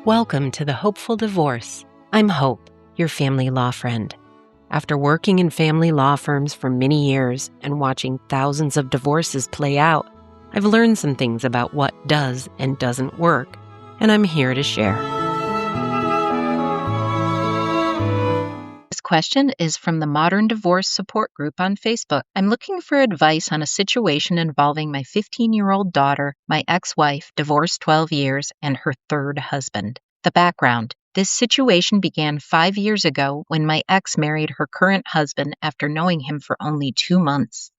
Welcome to the Hopeful Divorce. I'm Hope, your family law friend. After working in family law firms for many years and watching thousands of divorces play out, I've learned some things about what does and doesn't work, and I'm here to share. This question is from the Modern Divorce Support Group on Facebook. I'm looking for advice on a situation involving my 15-year-old daughter, my ex-wife, divorced 12 years, and her third husband. The background. This situation began 5 years ago when my ex married her current husband after knowing him for only 2 months.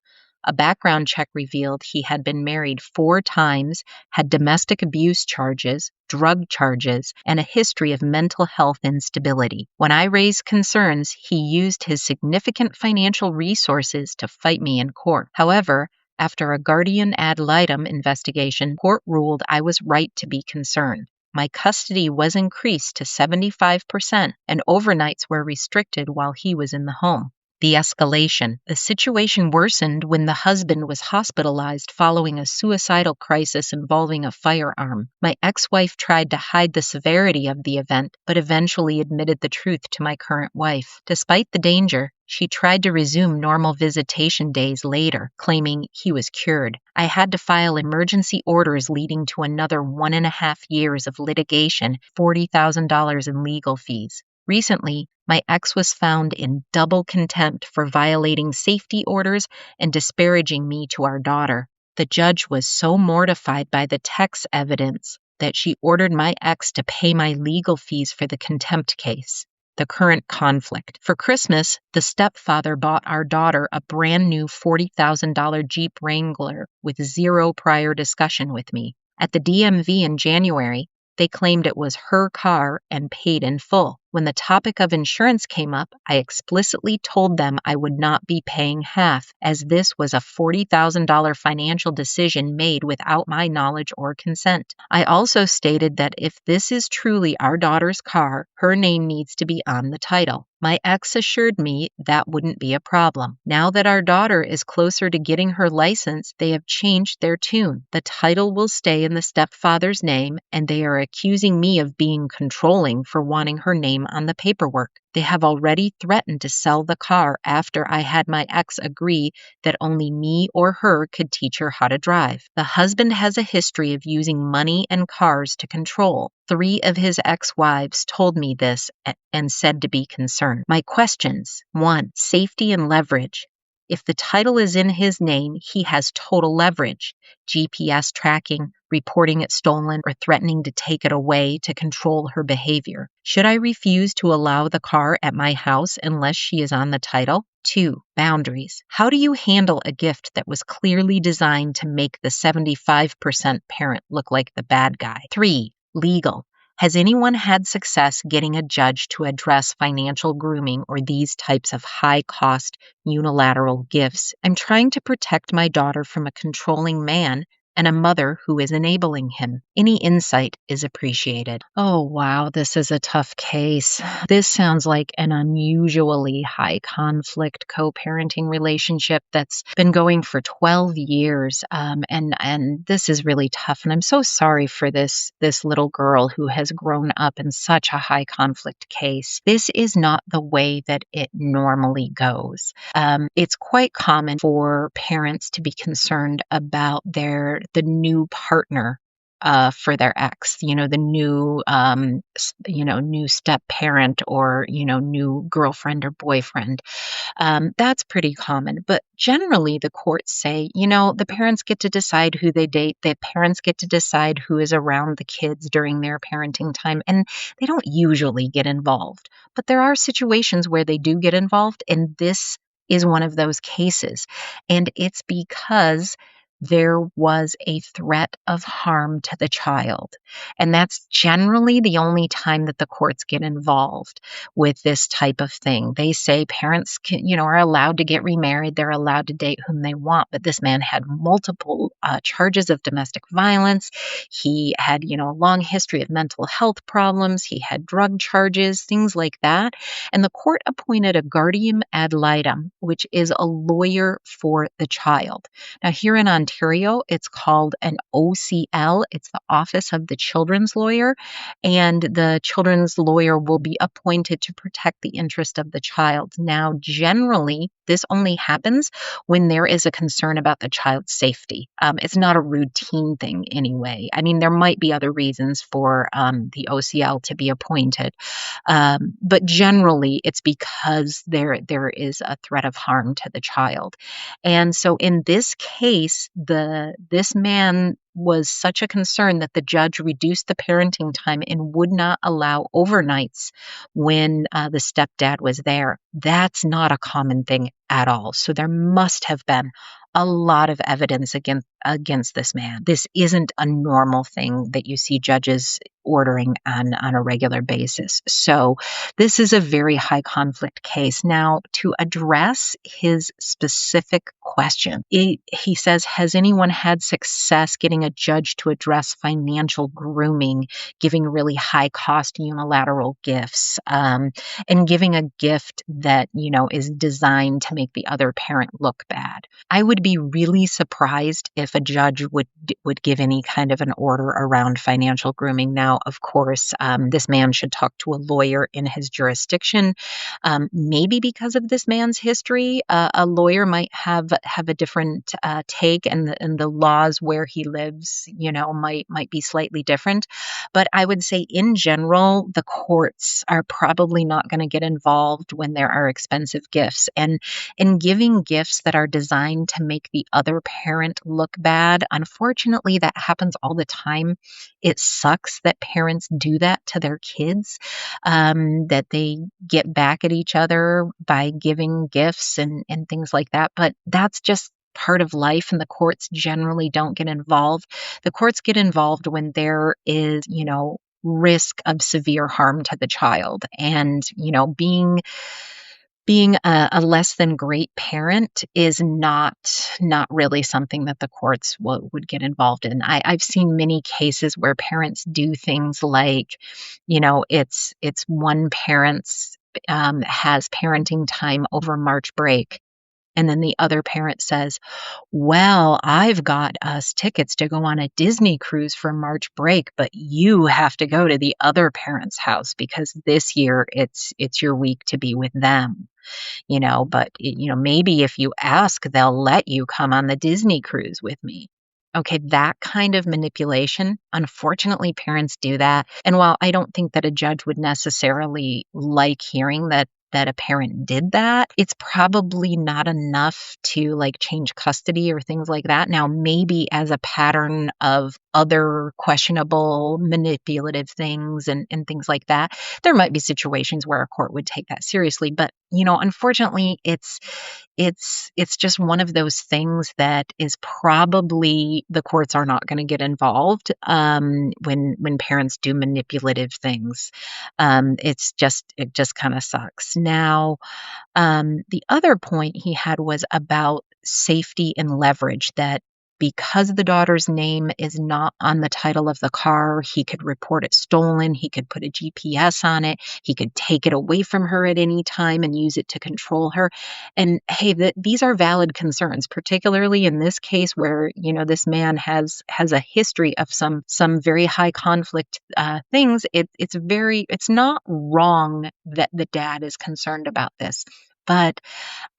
A background check revealed he had been married 4 times, had domestic abuse charges, drug charges, and a history of mental health instability. When I raised concerns, he used his significant financial resources to fight me in court. However, after a guardian ad litem investigation, court ruled I was right to be concerned. My custody was increased to 75%, and overnights were restricted while he was in the home. The escalation. The situation worsened when the husband was hospitalized following a suicidal crisis involving a firearm. My ex-wife tried to hide the severity of the event, but eventually admitted the truth to my current wife. Despite the danger, she tried to resume normal visitation days later, claiming he was cured. I had to file emergency orders leading to another 1.5 years of litigation, $40,000 in legal fees. Recently, my ex was found in double contempt for violating safety orders and disparaging me to our daughter. The judge was so mortified by the text evidence that she ordered my ex to pay my legal fees for the contempt case. The current conflict. For Christmas, the stepfather bought our daughter a brand new $40,000 Jeep Wrangler with zero prior discussion with me. At the DMV in January, they claimed it was her car and paid in full. When the topic of insurance came up, I explicitly told them I would not be paying half, as this was a $40,000 financial decision made without my knowledge or consent. I also stated that if this is truly our daughter's car, her name needs to be on the title. My ex assured me that wouldn't be a problem. Now that our daughter is closer to getting her license, they have changed their tune. The title will stay in the stepfather's name, and they are accusing me of being controlling for wanting her name on the paperwork. They have already threatened to sell the car after I had my ex agree that only me or her could teach her how to drive. The husband has a history of using money and cars to control. 3 of his ex-wives told me this and said to be concerned. My questions: 1. Safety and leverage. If the title is in his name, he has total leverage. GPS tracking, reporting it stolen, or threatening to take it away to control her behavior. Should I refuse to allow the car at my house unless she is on the title? 2. Boundaries. How do you handle a gift that was clearly designed to make the 75% parent look like the bad guy? 3. Legal. Has anyone had success getting a judge to address financial grooming or these types of high-cost unilateral gifts? I'm trying to protect my daughter from a controlling man and a mother who is enabling him. Any insight is appreciated. Oh, wow, this is a tough case. This sounds like an unusually high conflict co-parenting relationship that's been going for 12 years. And this is really tough. And I'm so sorry for this little girl who has grown up in such a high conflict case. This is not the way that it normally goes. It's quite common for parents to be concerned about the new partner for their ex, the new, new step parent or, new girlfriend or boyfriend. That's pretty common. But generally, the courts say, the parents get to decide who they date. The parents get to decide who is around the kids during their parenting time. And they don't usually get involved. But there are situations where they do get involved. And this is one of those cases. And it's because there was a threat of harm to the child. And that's generally the only time that the courts get involved with this type of thing. They say parents are allowed to get remarried. They're allowed to date whom they want. But this man had multiple charges of domestic violence. He had, a long history of mental health problems. He had drug charges, things like that. And the court appointed a guardian ad litem, which is a lawyer for the child. Now, here in Ontario, Ontario, it's called an OCL. It's the Office of the Children's Lawyer, and the children's lawyer will be appointed to protect the interest of the child. Now, generally, this only happens when there is a concern about the child's safety. It's not a routine thing anyway. I mean, there might be other reasons for the OCL to be appointed, but generally it's because there is a threat of harm to the child. And so in this case, this man was such a concern that the judge reduced the parenting time and would not allow overnights when the stepdad was there. That's not a common thing at all. So there must have been a lot of evidence against this man. This isn't a normal thing that you see judges ordering on a regular basis. So this is a very high conflict case. Now, to address his specific question, he says, has anyone had success getting a judge to address financial grooming, giving really high cost unilateral gifts, and giving a gift that, is designed to make the other parent look bad? I would be really surprised if a judge would give any kind of an order around financial grooming. Now, of course, this man should talk to a lawyer in his jurisdiction. Maybe because of this man's history, a lawyer might have a different take, and the laws where he lives, might be slightly different. But I would say, in general, the courts are probably not going to get involved when there are expensive gifts, and in giving gifts that are designed to make the other parent look bad. Unfortunately, that happens all the time. It sucks that parents do that to their kids, that they get back at each other by giving gifts and things like that. But that's just part of life, and the courts generally don't get involved. The courts get involved when there is, risk of severe harm to the child. And, being a less than great parent is not really something that the courts would get involved in. I've seen many cases where parents do things like, it's one parent's has parenting time over March break, and then the other parent says, well, I've got us tickets to go on a Disney cruise for March break, but you have to go to the other parent's house because this year it's your week to be with them. But maybe if you ask, they'll let you come on the Disney cruise with me. Okay, that kind of manipulation, unfortunately, parents do that. And while I don't think that a judge would necessarily like hearing that a parent did that, it's probably not enough to change custody or things like that. Now, maybe as a pattern of other questionable manipulative things and things like that, there might be situations where a court would take that seriously. But, unfortunately, it's just one of those things that is probably the courts are not going to get involved when parents do manipulative things. It just kind of sucks. Now, the other point he had was about safety and leverage, that because the daughter's name is not on the title of the car, he could report it stolen. He could put a GPS on it. He could take it away from her at any time and use it to control her. And hey, these are valid concerns, particularly in this case where, this man has a history of some very high conflict things. It's not wrong that the dad is concerned about this, but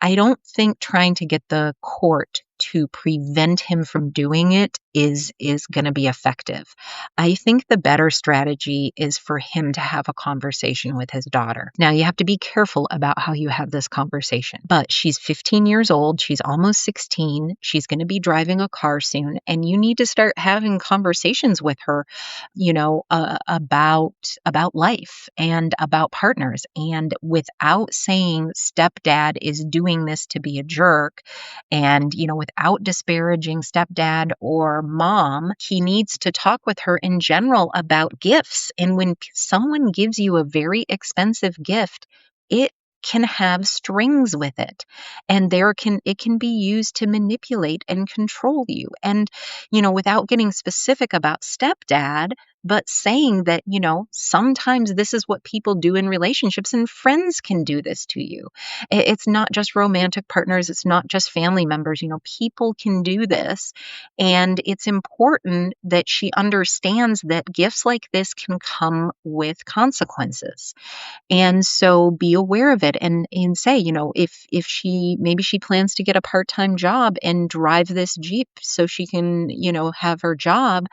I don't think trying to get the court to prevent him from doing it is going to be effective. I think the better strategy is for him to have a conversation with his daughter. Now, you have to be careful about how you have this conversation, but she's 15 years old. She's almost 16. She's going to be driving a car soon, and you need to start having conversations with her, about life and about partners. And without saying stepdad is doing this to be a jerk, and, without disparaging stepdad or mom, he needs to talk with her in general about gifts. And when someone gives you a very expensive gift, it can have strings with it, and it can be used to manipulate and control you. And, without getting specific about stepdad, but saying that, sometimes this is what people do in relationships and friends can do this to you. It's not just romantic partners. It's not just family members. People can do this. And it's important that she understands that gifts like this can come with consequences. And so be aware of it and say, if she plans to get a part-time job and drive this Jeep so she can, have her job,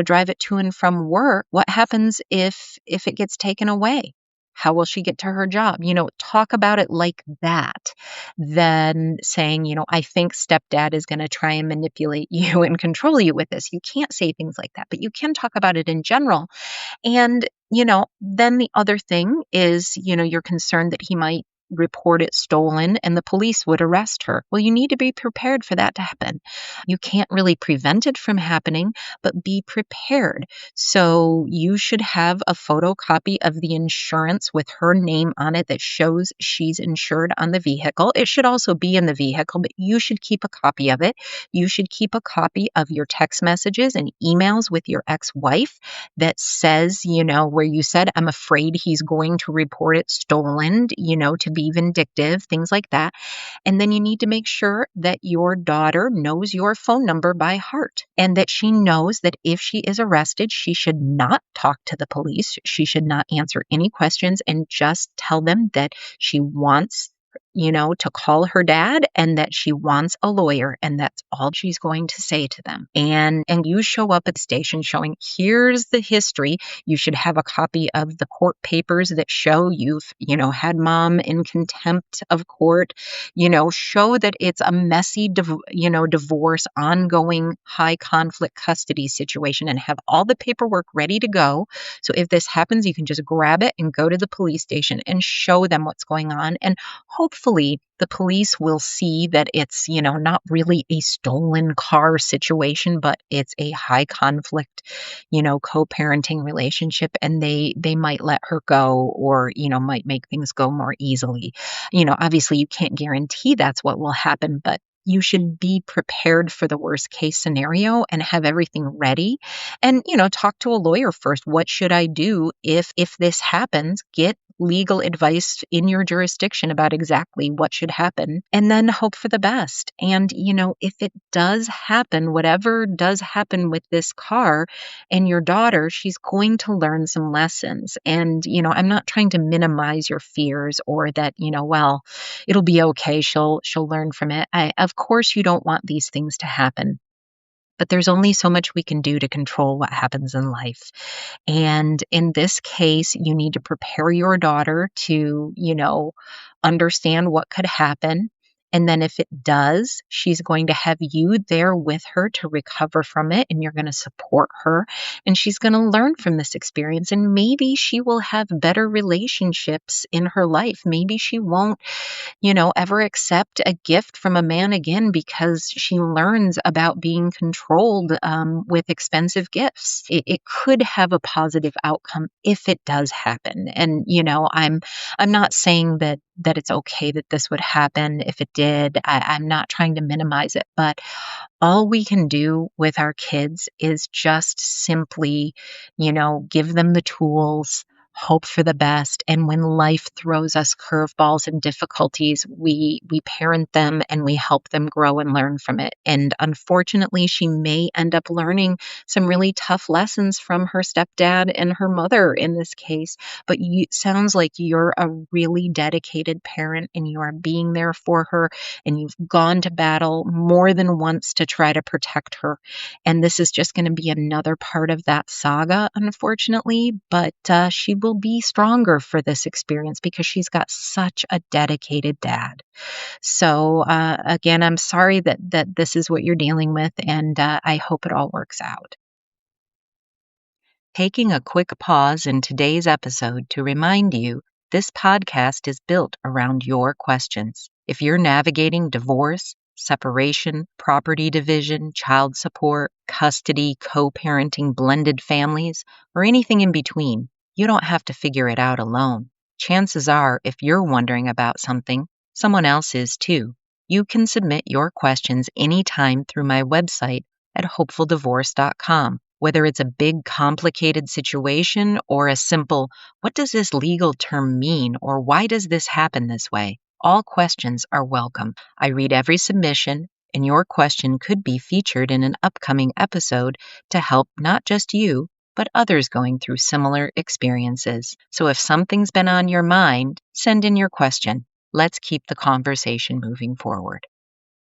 drive it to and from work, what happens if it gets taken away? How will she get to her job? Talk about it like that. Then saying, I think stepdad is going to try and manipulate you and control you with this. You can't say things like that, but you can talk about it in general. And, then the other thing is, you're concerned that he might report it stolen and the police would arrest her. Well, you need to be prepared for that to happen. You can't really prevent it from happening, but be prepared. So you should have a photocopy of the insurance with her name on it that shows she's insured on the vehicle. It should also be in the vehicle, but you should keep a copy of it. You should keep a copy of your text messages and emails with your ex-wife that says, where you said, I'm afraid he's going to report it stolen, to be vindictive, things like that. And then you need to make sure that your daughter knows your phone number by heart and that she knows that if she is arrested, she should not talk to the police. She should not answer any questions and just tell them that she wants to call her dad and that she wants a lawyer, and that's all she's going to say to them. And you show up at the station showing, here's the history. You should have a copy of the court papers that show you've, had mom in contempt of court, show that it's a messy, divorce, ongoing high conflict custody situation, and have all the paperwork ready to go. So if this happens, you can just grab it and go to the police station and show them what's going on. And hopefully the police will see that it's, not really a stolen car situation, but it's a high conflict, co-parenting relationship, and they might let her go or, might make things go more easily. Obviously you can't guarantee that's what will happen, but you should be prepared for the worst case scenario and have everything ready. And, talk to a lawyer first. What should I do if this happens? Get legal advice in your jurisdiction about exactly what should happen, and then hope for the best. And, if it does happen, whatever does happen with this car and your daughter, she's going to learn some lessons. And, I'm not trying to minimize your fears or that, well, it'll be okay. She'll learn from it. Of course, you don't want these things to happen. But there's only so much we can do to control what happens in life. And in this case, you need to prepare your daughter to, understand what could happen. And then if it does, she's going to have you there with her to recover from it, and you're going to support her, and she's going to learn from this experience, and maybe she will have better relationships in her life. Maybe she won't, ever accept a gift from a man again because she learns about being controlled with expensive gifts. It could have a positive outcome if it does happen. And, I'm not saying that it's okay that this would happen if it did. I'm not trying to minimize it, but all we can do with our kids is just simply, give them the tools, hope for the best. And when life throws us curveballs and difficulties, we parent them and we help them grow and learn from it. And unfortunately, she may end up learning some really tough lessons from her stepdad and her mother in this case. But it sounds like you're a really dedicated parent and you are being there for her, and you've gone to battle more than once to try to protect her. And this is just going to be another part of that saga, unfortunately. But she will be stronger for this experience because she's got such a dedicated dad. So again, I'm sorry that this is what you're dealing with, and I hope it all works out. Taking a quick pause in today's episode to remind you, this podcast is built around your questions. If you're navigating divorce, separation, property division, child support, custody, co-parenting, blended families, or anything in between, you don't have to figure it out alone. Chances are, if you're wondering about something, someone else is too. You can submit your questions anytime through my website at hopefuldivorce.com Whether it's a big, complicated situation or a simple, what does this legal term mean, or why does this happen this way? All questions are welcome. I read every submission, and your question could be featured in an upcoming episode to help not just you, but others going through similar experiences. So if something's been on your mind, send in your question. Let's keep the conversation moving forward.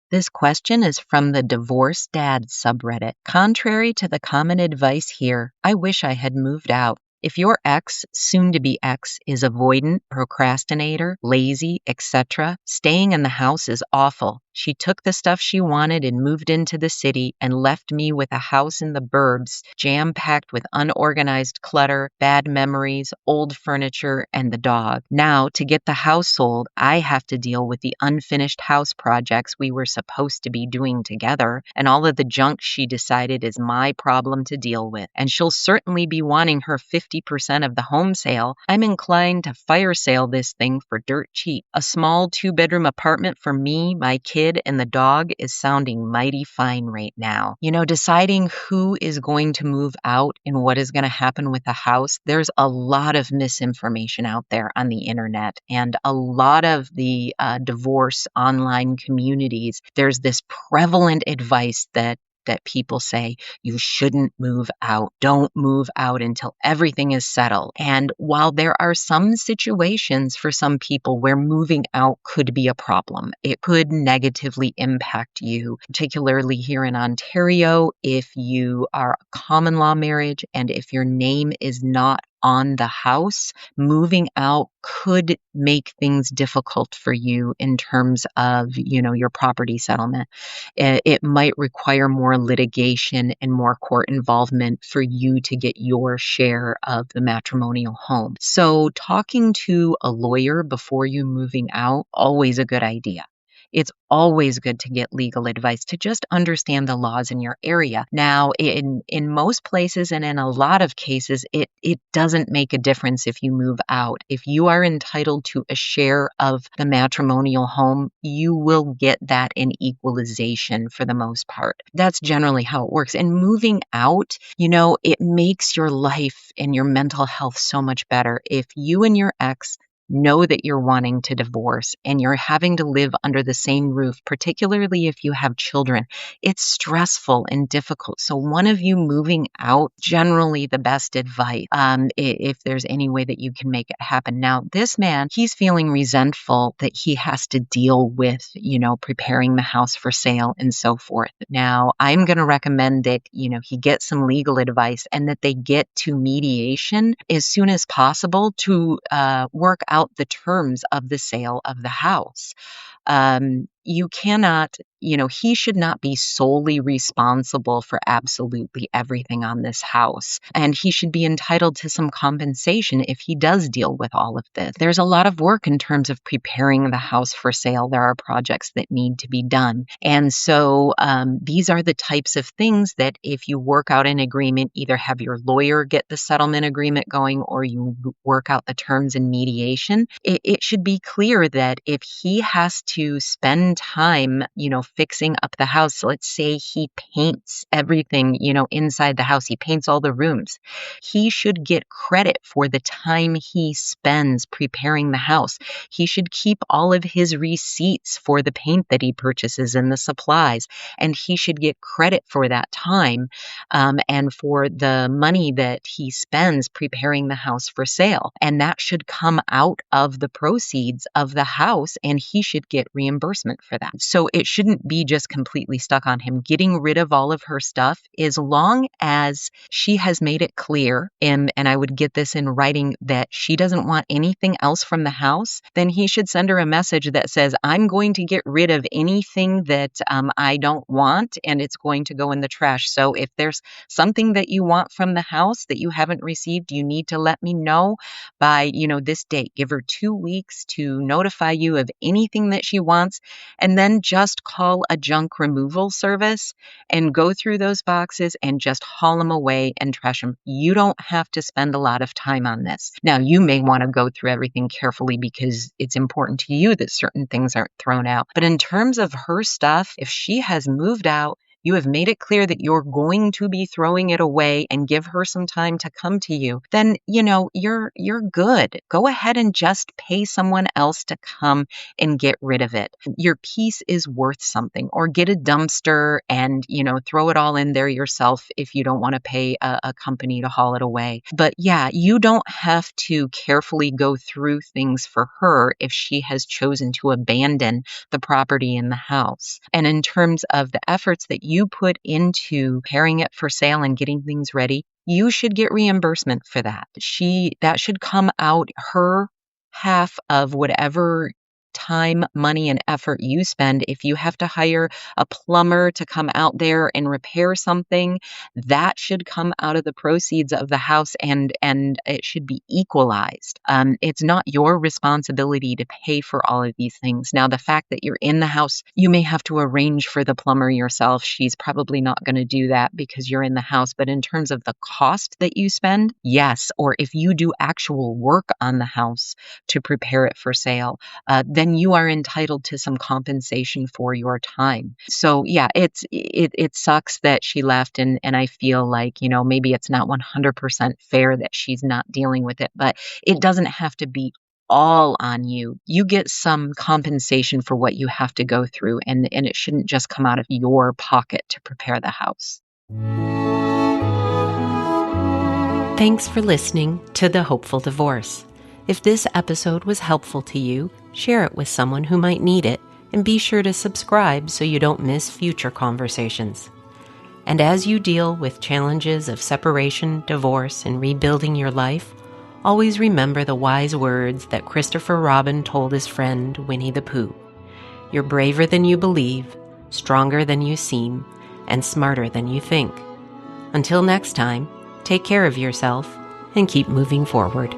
This question is from the Divorce Dad subreddit. Contrary to the common advice here, I wish I had moved out. If your ex, soon to be ex, is avoidant, procrastinator, lazy, etc., staying in the house is awful. She took the stuff she wanted and moved into the city and left me with a house in the burbs, jam-packed with unorganized clutter, bad memories, old furniture, and the dog. Now, to get the house sold, I have to deal with the unfinished house projects we were supposed to be doing together, and all of the junk she decided is my problem to deal with. And she'll certainly be wanting her 50% of the home sale. I'm inclined to fire sale this thing for dirt cheap. A small 2-bedroom apartment for me, my kid, and the dog is sounding mighty fine right now. Deciding who is going to move out and what is going to happen with the house, there's a lot of misinformation out there on the internet, and a lot of the divorce online communities. There's this prevalent advice that people say, you shouldn't move out. Don't move out until everything is settled. And while there are some situations for some people where moving out could be a problem, it could negatively impact you, particularly here in Ontario, if you are a common law marriage and if your name is not on the house, moving out could make things difficult for you in terms of, your property settlement. It might require more litigation and more court involvement for you to get your share of the matrimonial home. So talking to a lawyer before you moving out, always a good idea. It's always good to get legal advice to just understand the laws in your area. Now, in most places and in a lot of cases, it doesn't make a difference if you move out. If you are entitled to a share of the matrimonial home, you will get that in equalization for the most part. That's generally how it works. And moving out, it makes your life and your mental health so much better. If you and your ex know that you're wanting to divorce and you're having to live under the same roof, particularly if you have children, it's stressful and difficult. So one of you moving out, generally the best advice, if there's any way that you can make it happen. Now, this man, he's feeling resentful that he has to deal with, preparing the house for sale and so forth. Now, I'm going to recommend that, he get some legal advice and that they get to mediation as soon as possible to work out the terms of the sale of the house. You cannot, he should not be solely responsible for absolutely everything on this house. And he should be entitled to some compensation if he does deal with all of this. There's a lot of work in terms of preparing the house for sale. There are projects that need to be done. And so these are the types of things that if you work out an agreement, either have your lawyer get the settlement agreement going or you work out the terms in mediation, it should be clear that if he has to spend time, fixing up the house. Let's say he paints everything, inside the house. He paints all the rooms. He should get credit for the time he spends preparing the house. He should keep all of his receipts for the paint that he purchases and the supplies. And he should get credit for that time and for the money that he spends preparing the house for sale. And that should come out of the proceeds of the house, and he should get reimbursement for that. So it shouldn't be just completely stuck on him. Getting rid of all of her stuff, as long as she has made it clear, and I would get this in writing, that she doesn't want anything else from the house, then he should send her a message that says, I'm going to get rid of anything that I don't want, and it's going to go in the trash. So if there's something that you want from the house that you haven't received, you need to let me know by, this date. Give her 2 weeks to notify you of anything that she wants, and then just call a junk removal service and go through those boxes and just haul them away and trash them. You don't have to spend a lot of time on this. Now, you may want to go through everything carefully because it's important to you that certain things aren't thrown out. But in terms of her stuff, if she has moved out, you have made it clear that you're going to be throwing it away and give her some time to come to you, then, you're good. Go ahead and just pay someone else to come and get rid of it. Your piece is worth something, or get a dumpster and, throw it all in there yourself if you don't want to pay a company to haul it away. But yeah, you don't have to carefully go through things for her if she has chosen to abandon the property in the house. And in terms of the efforts that you put into preparing it for sale and getting things ready, you should get reimbursement for that. That should come out her half of whatever time, money, and effort you spend. If you have to hire a plumber to come out there and repair something, that should come out of the proceeds of the house, and it should be equalized. It's not your responsibility to pay for all of these things. Now, the fact that you're in the house, you may have to arrange for the plumber yourself. She's probably not going to do that because you're in the house. But in terms of the cost that you spend, yes. Or if you do actual work on the house to prepare it for sale, then you are entitled to some compensation for your time. So yeah, it sucks that she left, and I feel like, maybe it's not 100% fair that she's not dealing with it, but it doesn't have to be all on you. You get some compensation for what you have to go through, and it shouldn't just come out of your pocket to prepare the house. Thanks for listening to The Hopeful Divorce. If this episode was helpful to you, share it with someone who might need it, and be sure to subscribe so you don't miss future conversations. And as you deal with challenges of separation, divorce, and rebuilding your life, always remember the wise words that Christopher Robin told his friend Winnie the Pooh. You're braver than you believe, stronger than you seem, and smarter than you think. Until next time, take care of yourself and keep moving forward.